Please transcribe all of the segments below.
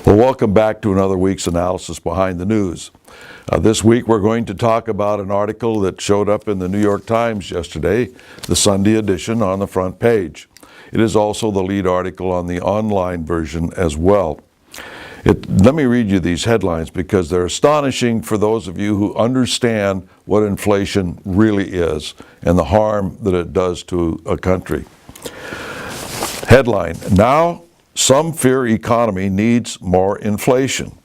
Well, welcome back to another week's analysis behind the news. This week we're going to talk about an article that showed up in the New York Times yesterday, the Sunday edition, on the front page. It is also the lead article on the online version as well. Let me read you these headlines because they're astonishing for those of you who understand what inflation really is and the harm that it does to a country. Headline: Now some fear economy needs more inflation.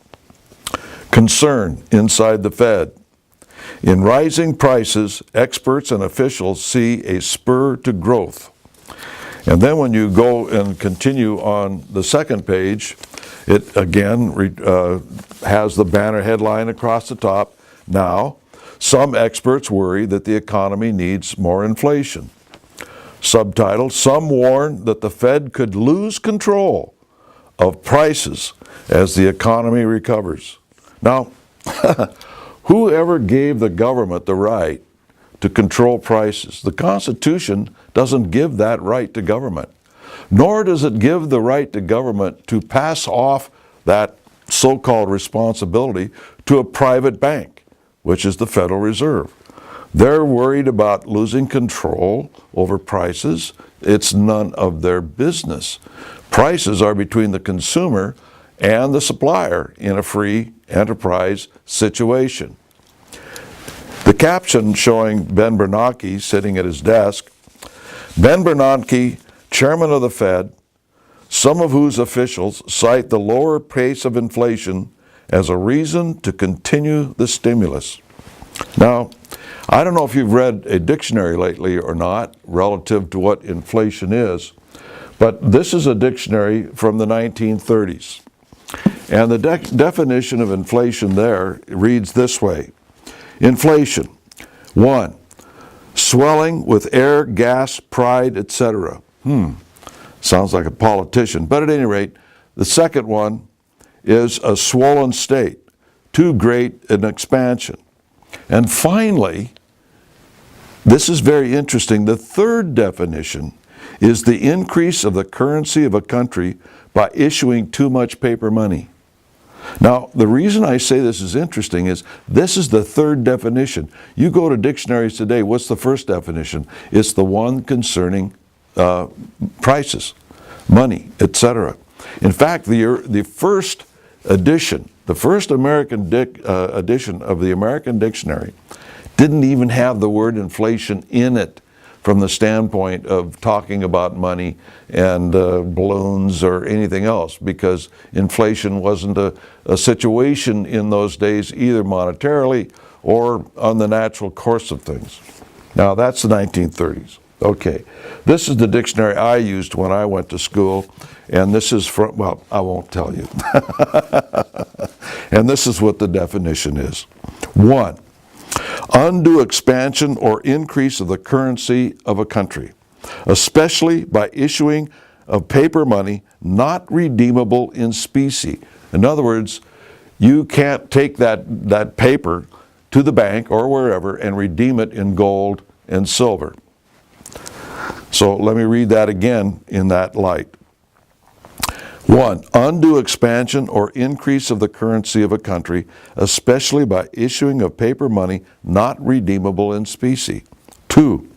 Concern inside the Fed. In rising prices, experts and officials see a spur to growth. And then when you go and continue on the second page, it again has the banner headline across the top. Now, some experts worry that the economy needs more inflation. Subtitle: Some warn that the Fed could lose control of prices as the economy recovers. Now, whoever gave the government the right to control prices? The Constitution doesn't give that right to government, nor does it give the right to government to pass off that so-called responsibility to a private bank, which is the Federal Reserve. They're worried about losing control over prices. It's none of their business. Prices are between the consumer and the supplier in a free enterprise situation. The caption showing Ben Bernanke sitting at his desk. Ben Bernanke, chairman of the Fed, some of whose officials cite the lower pace of inflation as a reason to continue the stimulus. Now, I don't know if you've read a dictionary lately or not relative to what inflation is, but this is a dictionary from the 1930s. And the definition of inflation there reads this way. Inflation: 1. Swelling with air, gas, pride, etc. Sounds like a politician, but at any rate, the second one is a swollen state, too great an expansion. And finally, this is very interesting, the third definition is the increase of the currency of a country by issuing too much paper money. Now, the reason I say this is interesting is this is the third definition. You go to dictionaries today, what's the first definition? It's the one concerning prices, money, etc. In fact, the first edition, the first American edition of the American Dictionary didn't even have the word inflation in it from the standpoint of talking about money and balloons or anything else, because inflation wasn't a situation in those days either monetarily or on the natural course of things. Now that's the 1930s. Okay, this is the dictionary I used when I went to school, and this is from, well, I won't tell you. And this is what the definition is. 1. Undue expansion or increase of the currency of a country, especially by issuing of paper money not redeemable in specie. In other words, you can't take that paper to the bank or wherever and redeem it in gold and silver. So let me read that again in that light. 1. Undue expansion or increase of the currency of a country, especially by issuing of paper money not redeemable in specie. 2.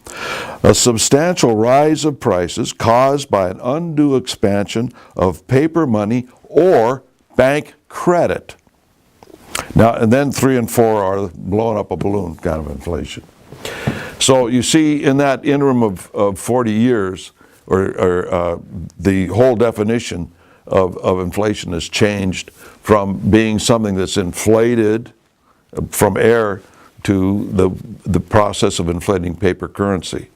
A substantial rise of prices caused by an undue expansion of paper money or bank credit. Now, and then 3 and 4 are blowing up a balloon kind of inflation. So you see, in that interim of 40 years, the whole definition of inflation has changed from being something that's inflated from air to the process of inflating paper currency.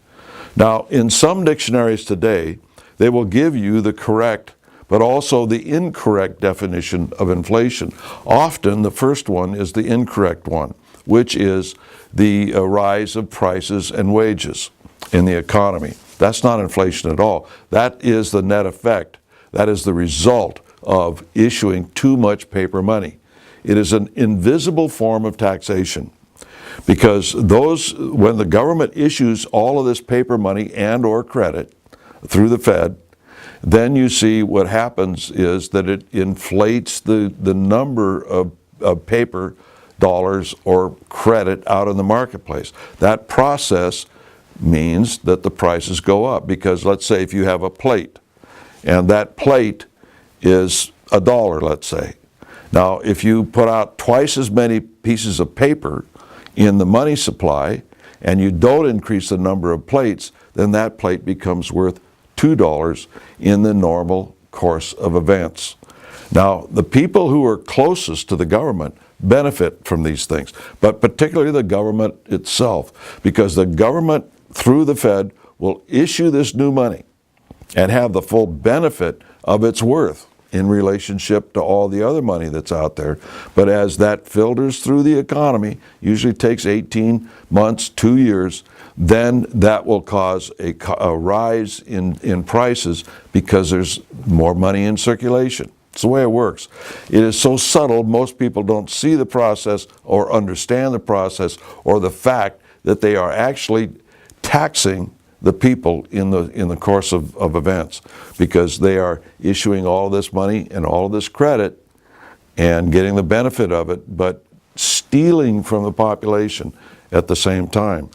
Now, in some dictionaries today, they will give you the correct but also the incorrect definition of inflation. Often the first one is the incorrect one, which is the rise of prices and wages in the economy. That's not inflation at all. That is the net effect. That is the result of issuing too much paper money. It is an invisible form of taxation, because when the government issues all of this paper money and or credit through the Fed, then you see what happens is that it inflates the number of paper dollars or credit out in the marketplace. That process means that the prices go up, because let's say if you have a plate and that plate is $1, let's say. Now, if you put out twice as many pieces of paper in the money supply and you don't increase the number of plates, then that plate becomes worth $2 in the normal course of events. Now, the people who are closest to the government benefit from these things, but particularly the government itself, because the government, through the Fed, will issue this new money and have the full benefit of its worth in relationship to all the other money that's out there. But as that filters through the economy, usually takes 18 months, 2 years, then that will cause a rise in prices because there's more money in circulation. It's the way it works. It is so subtle, most people don't see the process or understand the process, or the fact that they are actually taxing the people in the course of events, because they are issuing all this money and all of this credit and getting the benefit of it, but stealing from the population at the same time.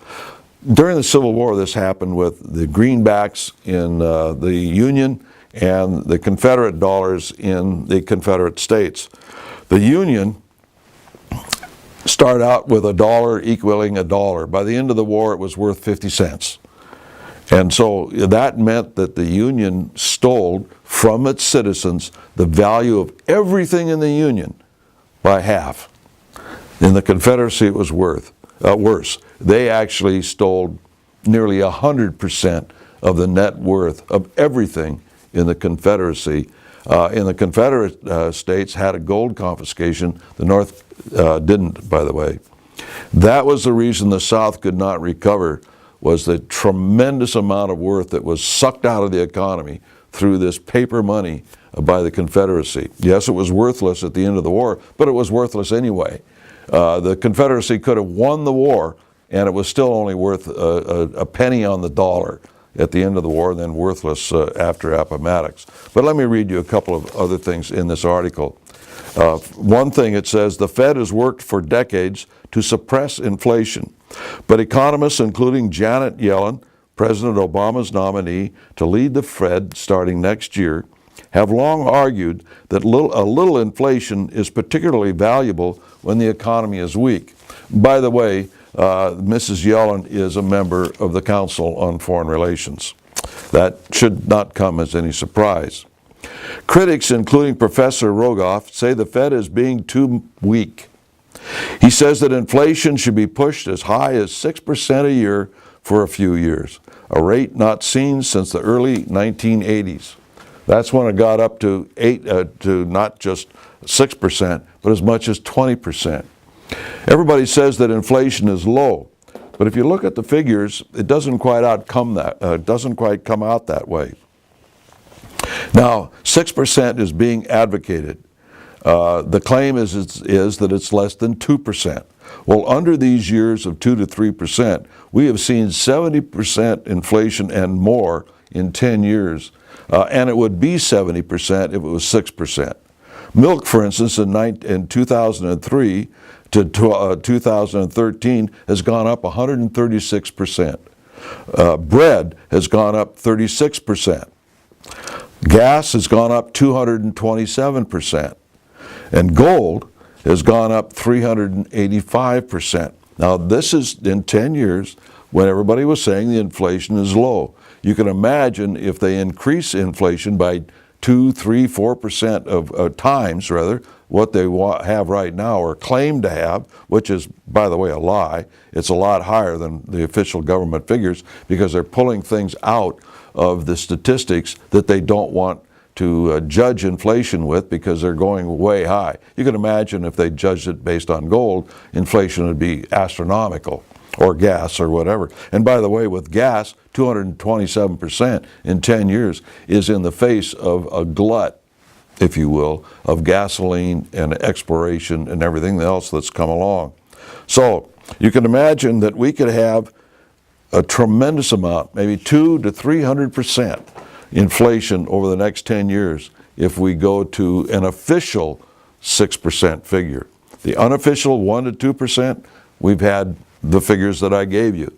During the Civil War, this happened with the greenbacks in the Union and the Confederate dollars in the Confederate States. The Union started out with $1 equaling $1. By the end of the war, it was worth 50 cents. And so that meant that the Union stole from its citizens the value of everything in the Union by half. In the Confederacy, it was worse. They actually stole nearly 100% of the net worth of everything in the Confederacy. In the Confederate States had a gold confiscation. The North didn't, by the way. That was the reason the South could not recover, was the tremendous amount of worth that was sucked out of the economy through this paper money by the Confederacy. Yes, it was worthless at the end of the war, but it was worthless anyway. The Confederacy could have won the war, and it was still only worth a penny on the dollar at the end of the war, then worthless after Appomattox. But let me read you a couple of other things in this article. One thing, it says, the Fed has worked for decades to suppress inflation, but economists, including Janet Yellen, President Obama's nominee to lead the Fed starting next year, have long argued that a little inflation is particularly valuable when the economy is weak. By the way, Mrs. Yellen is a member of the Council on Foreign Relations. That should not come as any surprise. Critics, including Professor Rogoff, say the Fed is being too weak. He says that inflation should be pushed as high as 6% a year for a few years, a rate not seen since the early 1980s. That's when it got up to not just 6%, but as much as 20%. Everybody says that inflation is low, but if you look at the figures, it doesn't quite come out that way. Now, 6% is being advocated. The claim is that it's less than 2%. Well, under these years of 2 to 3%, we have seen 70% inflation and more in 10 years, and it would be 70% if it was 6%. Milk, for instance, in 2003 to 2013 has gone up 136%. Bread has gone up 36%. Gas has gone up 227%. And gold has gone up 385%. Now, this is in 10 years when everybody was saying the inflation is low. You can imagine if they increase inflation by 2, 3, 4% of times, rather, what they have right now or claim to have, which is, by the way, a lie. It's a lot higher than the official government figures because they're pulling things out of the statistics that they don't want to judge inflation with because they're going way high. You can imagine if they judged it based on gold, inflation would be astronomical, or gas or whatever. And by the way, with gas, 227% in 10 years is in the face of a glut, if you will, of gasoline and exploration and everything else that's come along. So you can imagine that we could have a tremendous amount, maybe 200 to 300% inflation over the next 10 years if we go to an official 6% figure. The unofficial 1 to 2%, we've had the figures that I gave you.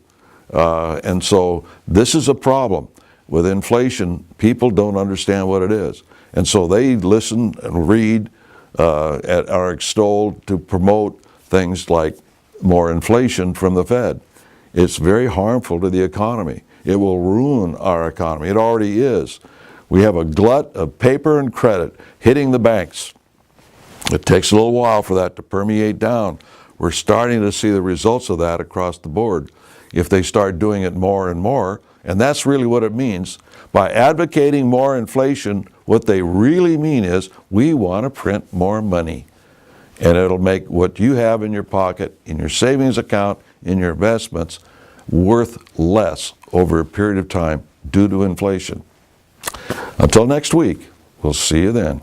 And so this is a problem. With inflation, people don't understand what it is. And so they listen and read, are extolled to promote things like more inflation from the Fed. It's very harmful to the economy. It will ruin our economy. It already is. We have a glut of paper and credit hitting the banks. It takes a little while for that to permeate down. We're starting to see the results of that across the board. If they start doing it more and more, and that's really what it means. By advocating more inflation, what they really mean is we want to print more money. And it'll make what you have in your pocket, in your savings account, in your investments, worth less over a period of time due to inflation. Until next week, we'll see you then.